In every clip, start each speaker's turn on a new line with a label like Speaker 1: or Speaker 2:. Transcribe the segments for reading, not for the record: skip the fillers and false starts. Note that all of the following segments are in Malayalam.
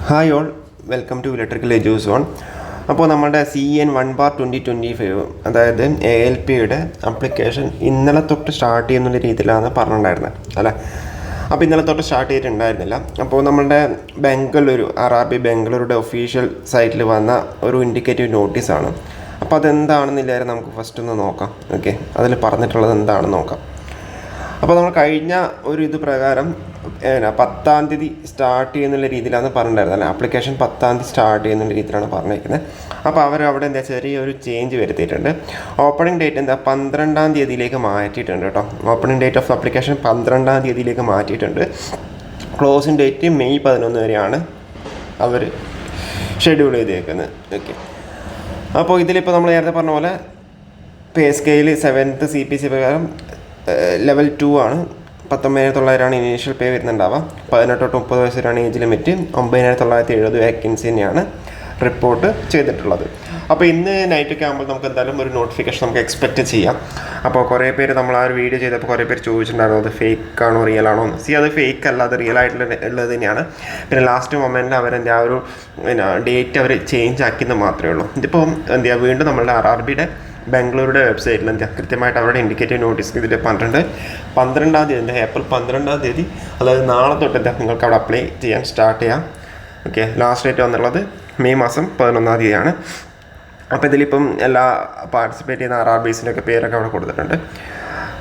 Speaker 1: Hi all, welcome to electrical edu zone. അപ്പോൾ നമ്മുടെ CN 1/2025 അതായത് ALPയുടെ ആപ്ലിക്കേഷൻ ഇന്നലെ തൊട്ട് സ്റ്റാർട്ട് ചെയ്യുന്ന രീതിയിലാണ് പറഞ്ഞിട്ടുണ്ടായിരുന്നത് അല്ലേ. അപ്പോൾ ഇന്നലെ തൊട്ട് സ്റ്റാർട്ട് ചെയ്തിട്ടുണ്ടായിരുന്നില്ല. അപ്പോൾ നമ്മുടെ ബംഗളൂരു RRB ബംഗളൂരുടെ ഒഫീഷ്യൽ സൈറ്റിൽ വന്ന ഒരു ഇൻഡിക്കേറ്റീവ് നോട്ടീസാണ്. അപ്പോൾ അതെന്താണെന്നില്ലായിരുന്നു നമുക്ക് ഫസ്റ്റ് ഒന്ന് നോക്കാം. ഓക്കെ, അതിൽ പറഞ്ഞിട്ടുള്ളത് എന്താണെന്ന് നോക്കാം. അപ്പോൾ നമ്മൾ കഴിഞ്ഞ ഒരു ഇത് പ്രകാരം 10-ാം തീയതി സ്റ്റാർട്ട് ചെയ്യുന്നുള്ള രീതിയിലാണ് പറഞ്ഞിട്ടുണ്ടായിരുന്നത് അല്ലേ. ആപ്ലിക്കേഷൻ 10-ാം തീയതി സ്റ്റാർട്ട് ചെയ്യുന്ന രീതിയിലാണ് പറഞ്ഞിരിക്കുന്നത്. അപ്പോൾ അവർ അവിടെ എന്താ ചെറിയൊരു ചേഞ്ച് വരുത്തിയിട്ടുണ്ട്. ഓപ്പണിംഗ് ഡേറ്റ് എന്താ 12-ാം തീയതിയിലേക്ക് മാറ്റിയിട്ടുണ്ട് കേട്ടോ. ഓപ്പണിംഗ് ഡേറ്റ് ഓഫ് ആപ്ലിക്കേഷൻ 12-ാം തീയതിയിലേക്ക് മാറ്റിയിട്ടുണ്ട്. ക്ലോസിംഗ് ഡേറ്റ് മെയ് 11 വരെയാണ് അവർ ഷെഡ്യൂൾ ചെയ്തേക്കുന്നത്. ഓക്കെ, അപ്പോൾ ഇതിലിപ്പോൾ നമ്മൾ നേരത്തെ പറഞ്ഞ പോലെ പേ സ്കെയിൽ 7th CPC പ്രകാരം ലെവൽ 2 ആണ്. 19,900 ഇനീഷ്യൽ പേ വരുന്നുണ്ടാവുക. 18 തൊട്ട് 30 വയസ്സ് വരെയാണ് ഏജ് ലിമിറ്റ്. 9,970 വേക്കൻസി തന്നെയാണ് റിപ്പോർട്ട് ചെയ്തിട്ടുള്ളത്. അപ്പോൾ ഇന്ന് നൈറ്റൊക്കെ ആകുമ്പോൾ നമുക്ക് എന്തായാലും ഒരു നോട്ടിഫിക്കേഷൻ നമുക്ക് എക്സ്പെക്റ്റ് ചെയ്യാം. അപ്പോൾ കുറേ പേര് നമ്മൾ ആ ഒരു വീഡിയോ ചെയ്തപ്പോൾ കുറേ പേര് ചോദിച്ചിട്ടുണ്ടായിരുന്നു അത് ഫേക്ക് ആണോ റിയൽ ആണോ. അത് ഫേക്ക് അല്ല, അത് റിയൽ ആയിട്ടുള്ളത് തന്നെയാണ്. പിന്നെ ലാസ്റ്റ് മൊമെൻറ്റിൽ അവരെന്താ ആ ഒരു ഡേറ്റ് അവർ ചേഞ്ച് ആക്കിയെന്ന് മാത്രമേ ഉള്ളൂ. ഇതിപ്പോൾ എന്താ വീണ്ടും നമ്മളുടെ RRBയുടെ ബംഗളൂരുടെ വെബ്സൈറ്റിൽ എന്താ കൃത്യമായിട്ട് അവരുടെ ഇൻഡിക്കേറ്റീവ് നോട്ടീസ് ഇതിൽ പറഞ്ഞിട്ടുണ്ട്. 12-ാം തീയതി ഏപ്രിൽ 12-ാം തീയതി, അതായത് നാളെ തൊട്ട് എന്താ നിങ്ങൾക്ക് അവിടെ അപ്ലൈ ചെയ്യാൻ സ്റ്റാർട്ട് ചെയ്യാം. ഓക്കെ, ലാസ്റ്റ് ഡേറ്റ് വന്നുള്ളത് മെയ് മാസം 11-ാം തീയതിയാണ്. അപ്പോൾ ഇതിലിപ്പം എല്ലാ പാർട്ടിസിപ്പേറ്റ് ചെയ്യുന്ന RRBസിൻ്റെയൊക്കെ പേരൊക്കെ അവിടെ കൊടുത്തിട്ടുണ്ട്.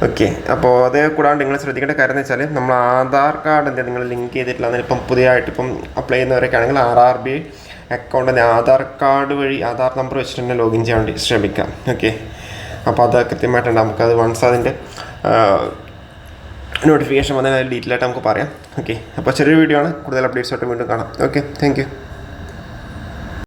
Speaker 1: ഓക്കെ, അപ്പോൾ അത് കൂടാണ്ട് നിങ്ങൾ ശ്രദ്ധിക്കേണ്ട കാര്യം എന്ന് വെച്ചാൽ നമ്മൾ ആധാർ കാർഡ് എന്താ നിങ്ങൾ ലിങ്ക് ചെയ്തിട്ടില്ല. അതിനിപ്പം പുതിയതായിട്ട് ഇപ്പം അപ്ലൈ ചെയ്യുന്നവരൊക്കെ ആണെങ്കിൽ RRB അക്കൗണ്ടിൻ്റെ ആധാർ കാർഡ് വഴി ആധാർ നമ്പർ വെച്ചിട്ട് തന്നെ ലോഗിൻ ചെയ്യാൻ വേണ്ടി ശ്രമിക്കാം. ഓക്കെ, അപ്പോൾ അത് കൃത്യമായിട്ടുണ്ട്. നമുക്കത് വൺസ് അതിൻ്റെ നോട്ടിഫിക്കേഷൻ വന്നാൽ ഡീറ്റെയിൽ ആയിട്ട് നമുക്ക് പറയാം. ഓക്കെ, അപ്പോൾ ചെറിയൊരു വീഡിയോ ആണ്. കൂടുതൽ അപ്ഡേറ്റ്സ് ആയിട്ട് വീണ്ടും കാണാം. Okay, thank you.